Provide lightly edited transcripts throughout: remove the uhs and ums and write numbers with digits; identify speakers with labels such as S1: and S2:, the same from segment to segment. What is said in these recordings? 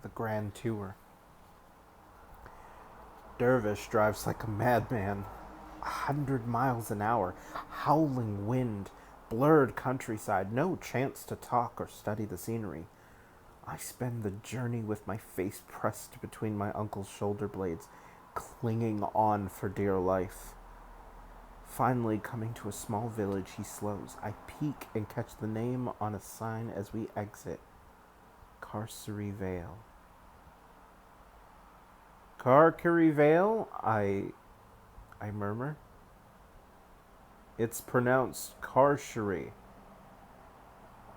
S1: the Grand Tour. Dervish drives like a madman, 100 miles an hour, howling wind, blurred countryside, no chance to talk or study the scenery. I spend the journey with my face pressed between my uncle's shoulder blades, clinging on for dear life. Finally, coming to a small village, he slows. I peek and catch the name on a sign as we exit. Carcery Vale. Carcery Vale? I murmur. It's pronounced Carcery,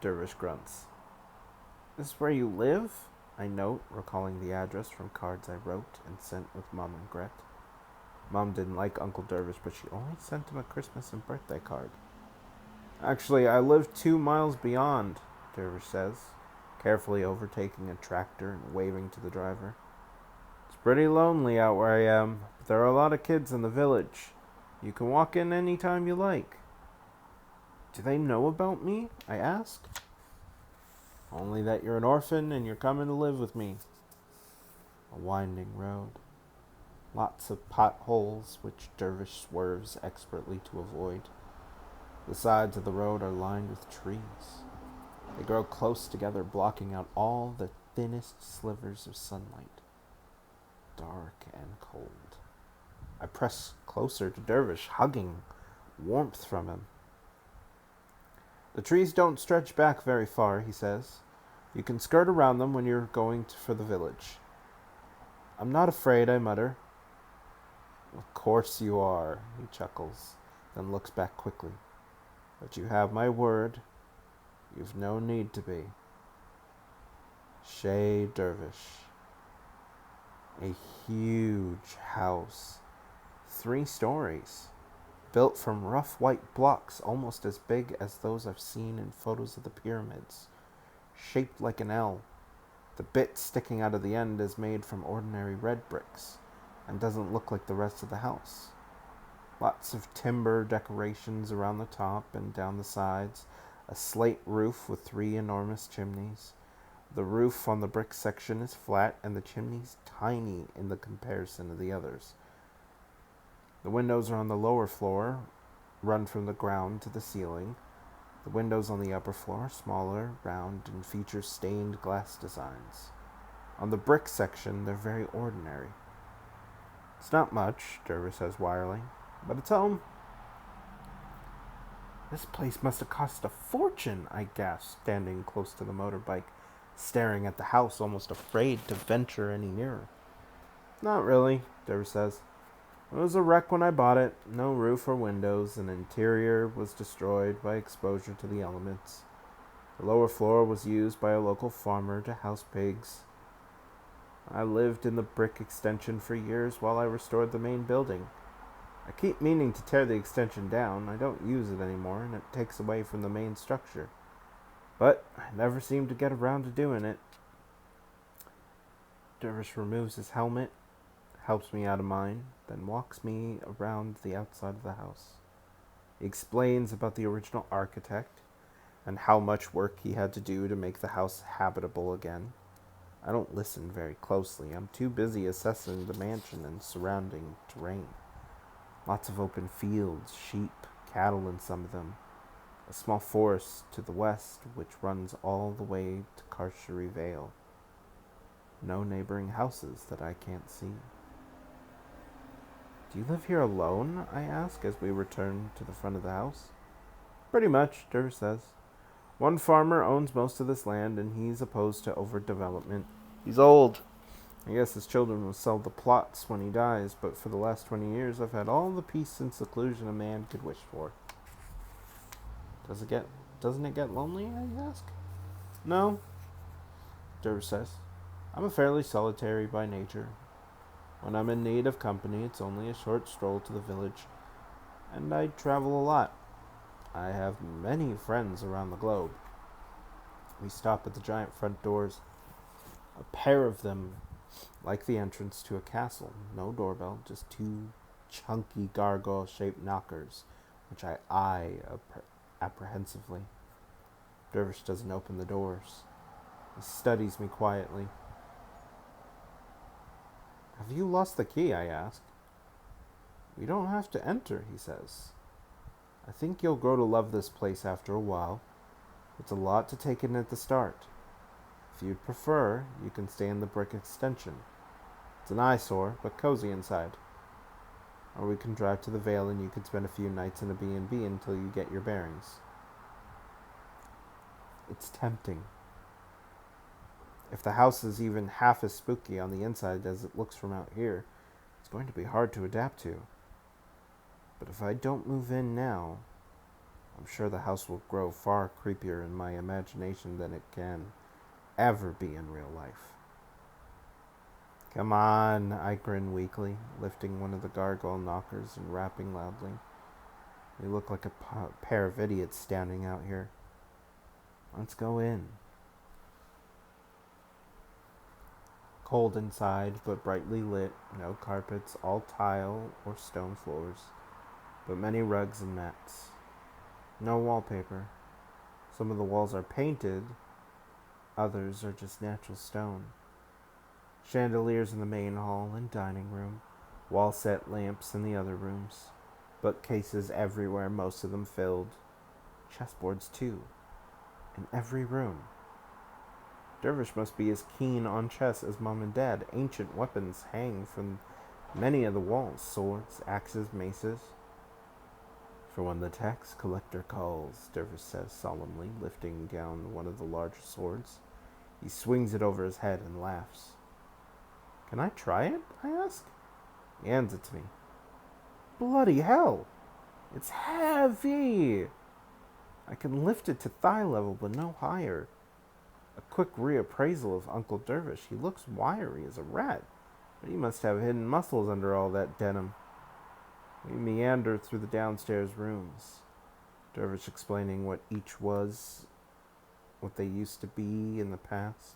S1: Dervish grunts. This is where you live? I note, recalling the address from cards I wrote and sent with Mom and Gret. Mom didn't like Uncle Dervish, but she only sent him a Christmas and birthday card. Actually, I live 2 miles beyond, Dervish says, carefully overtaking a tractor and waving to the driver. It's pretty lonely out where I am, but there are a lot of kids in the village. You can walk in any time you like. Do they know about me? I ask. Only that you're an orphan and you're coming to live with me. A winding road. Lots of potholes, which Dervish swerves expertly to avoid. The sides of the road are lined with trees. They grow close together, blocking out all the thinnest slivers of sunlight. Dark and cold. I press closer to Dervish, hugging warmth from him. The trees don't stretch back very far, he says. You can skirt around them when you're going for the village. I'm not afraid, I mutter. Of course you are, he chuckles, then looks back quickly. But you have my word. You've no need to be. Chez Dervish. A huge house. 3 stories. Built from rough white blocks almost as big as those I've seen in photos of the pyramids. Shaped like an L. The bit sticking out of the end is made from ordinary red bricks and doesn't look like the rest of the house. Lots of timber decorations around the top and down the sides, a slate roof with 3 enormous chimneys. The roof on the brick section is flat and the chimneys tiny in the comparison of the others. The windows are on the lower floor, run from the ground to the ceiling. The windows on the upper floor are smaller, round, and feature stained glass designs. On the brick section, they're very ordinary. It's not much, Dervish says wryly, but it's home. This place must have cost a fortune, I gasp, standing close to the motorbike, staring at the house, almost afraid to venture any nearer. Not really, Dervish says. It was a wreck when I bought it. No roof or windows, and interior was destroyed by exposure to the elements. The lower floor was used by a local farmer to house pigs. I lived in the brick extension for years while I restored the main building. I keep meaning to tear the extension down. I don't use it anymore, and it takes away from the main structure. But I never seem to get around to doing it. Dervish removes his helmet, helps me out of mine, then walks me around the outside of the house. He explains about the original architect and how much work he had to do to make the house habitable again. I don't listen very closely. I'm too busy assessing the mansion and surrounding terrain. Lots of open fields, sheep, cattle in some of them. A small forest to the west, which runs all the way to Carcery Vale. No neighboring houses that I can't see. Do you live here alone? I ask as we return to the front of the house. Pretty much, Dervish says. One farmer owns most of this land, and he's opposed to overdevelopment. He's old. I guess his children will sell the plots when he dies, but for the last 20 years I've had all the peace and seclusion a man could wish for. Doesn't it get lonely, I ask? No, Dervish says. I'm a fairly solitary by nature. When I'm in need of company, it's only a short stroll to the village, and I travel a lot. I have many friends around the globe. We stop at the giant front doors, a pair of them like the entrance to a castle. No doorbell, just 2 chunky gargoyle-shaped knockers, which I eye apprehensively. Dervish doesn't open the doors. He studies me quietly. Have you lost the key? I ask. We don't have to enter, he says. I think you'll grow to love this place after a while. It's a lot to take in at the start. If you'd prefer, you can stay in the brick extension. It's an eyesore, but cozy inside. Or we can drive to the Vale and you can spend a few nights in a B&B until you get your bearings. It's tempting. If the house is even half as spooky on the inside as it looks from out here, it's going to be hard to adapt to. But if I don't move in now, I'm sure the house will grow far creepier in my imagination than it can ever be in real life. Come on, I grin weakly, lifting one of the gargoyle knockers and rapping loudly. We look like a pair of idiots standing out here. Let's go in. Cold inside, but brightly lit, no carpets, all tile or stone floors, but many rugs and mats. No wallpaper. Some of the walls are painted, others are just natural stone. Chandeliers in the main hall and dining room, wall-set lamps in the other rooms, bookcases everywhere, most of them filled. Chessboards, too, in every room. Dervish must be as keen on chess as Mom and Dad. Ancient weapons hang from many of the walls, swords, axes, maces. For when the tax collector calls, Dervish says solemnly, lifting down one of the larger swords. He swings it over his head and laughs. Can I try it? I ask. He hands it to me. Bloody hell! It's heavy! I can lift it to thigh level, but no higher. A quick reappraisal of Uncle Dervish. He looks wiry as a rat, but he must have hidden muscles under all that denim. We meander through the downstairs rooms, Dervish explaining what each was, what they used to be in the past,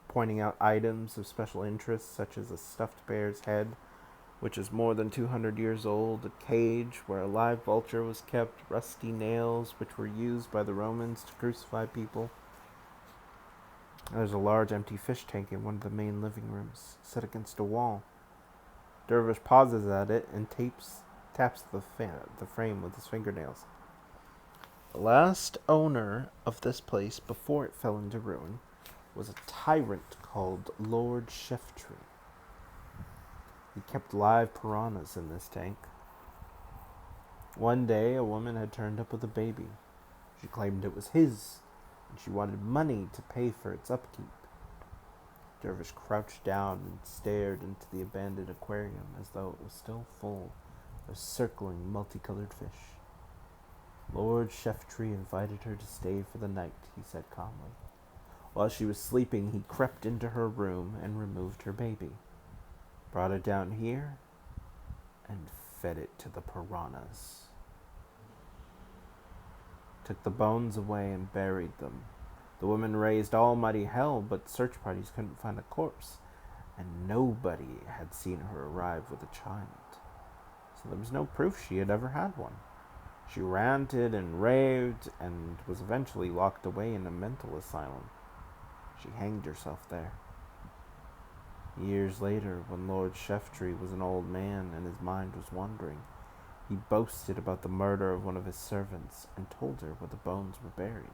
S1: pointing out items of special interest such as a stuffed bear's head, which is more than 200 years old, a cage where a live vulture was kept, rusty nails which were used by the Romans to crucify people. There's a large empty fish tank in one of the main living rooms, set against a wall. Dervish pauses at it and taps the frame with his fingernails. The last owner of this place before it fell into ruin was a tyrant called Lord Sheftry. He kept live piranhas in this tank. One day, a woman had turned up with a baby. She claimed it was his, and she wanted money to pay for its upkeep. Dervish crouched down and stared into the abandoned aquarium as though it was still full of circling, multicolored fish. Lord Sheftry invited her to stay for the night, he said calmly. While she was sleeping, he crept into her room and removed her baby, brought it down here, and fed it to the piranhas. Took the bones away and buried them. The woman raised almighty hell, but search parties couldn't find a corpse, and nobody had seen her arrive with a child. So there was no proof she had ever had one. She ranted and raved and was eventually locked away in a mental asylum. She hanged herself there. Years later, when Lord Sheftry was an old man and his mind was wandering, he boasted about the murder of one of his servants and told her where the bones were buried.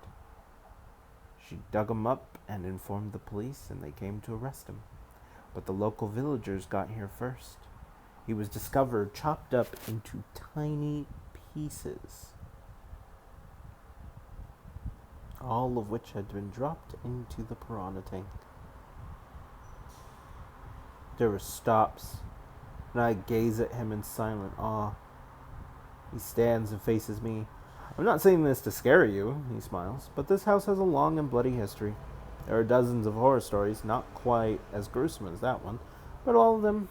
S1: She dug him up and informed the police, and they came to arrest him. But the local villagers got here first. He was discovered chopped up into tiny pieces, all of which had been dropped into the piranha tank. Dervish stops, and I gaze at him in silent awe. He stands and faces me. I'm not saying this to scare you, he smiles, but this house has a long and bloody history. There are dozens of horror stories, not quite as gruesome as that one, but all of them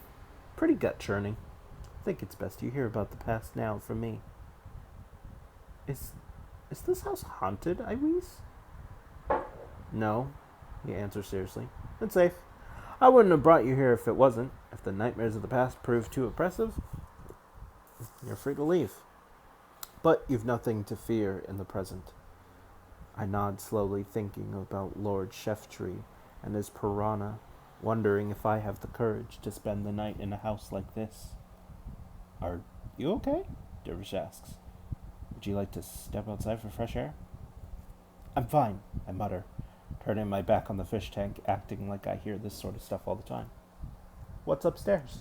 S1: pretty gut-churning. I think it's best you hear about the past now from me. Is this house haunted, I wheeze? No, he answers seriously. It's safe. I wouldn't have brought you here if it wasn't. If the nightmares of the past proved too oppressive, you're free to leave. But you've nothing to fear in the present. I nod slowly, thinking about Lord Sheftry and his piranha. wondering if I have the courage to spend the night in a house like this. Are you okay? Dervish asks. Would you like to step outside for fresh air? I'm fine, I mutter, turning my back on the fish tank, acting like I hear this sort of stuff all the time. What's upstairs?